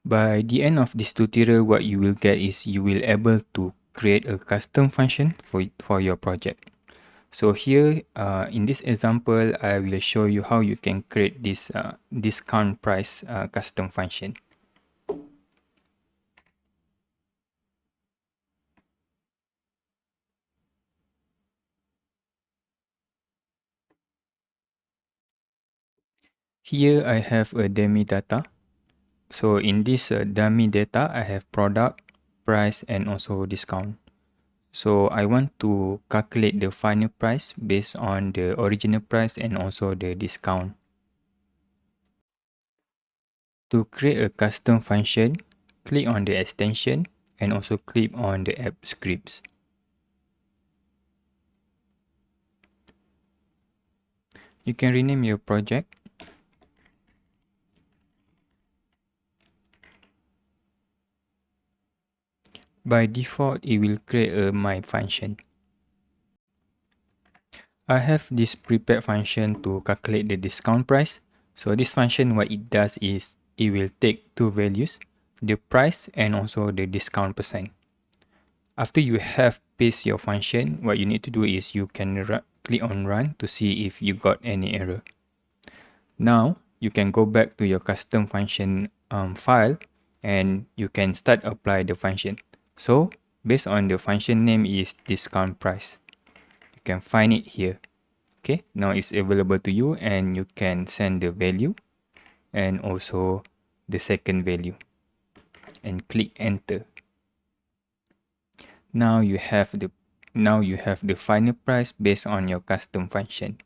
By the end of this tutorial, what you will get is you will able to create a custom function for your project. So here in this example, I will show you how you can create this discount price custom function. Here I have a dummy data. So in this dummy data, I have product, price, and also discount. So I want to calculate the final price based on the original price and also the discount. To create a custom function, click on the extension and also click on the app scripts. You can rename your project. By default, it will create a my function. I have this prepared function to calculate the discount price. So this function, what it does is it will take two values, the price and also the discount percent. After you have paste your function, what you need to do is you can click on run to see if you got any error. Now you can go back to your custom function file and you can start apply the function. So based on the function name is discount price. You can find it here. Okay, now it's available to you and you can send the value and also the second value and click enter. Now you have the final price based on your custom function.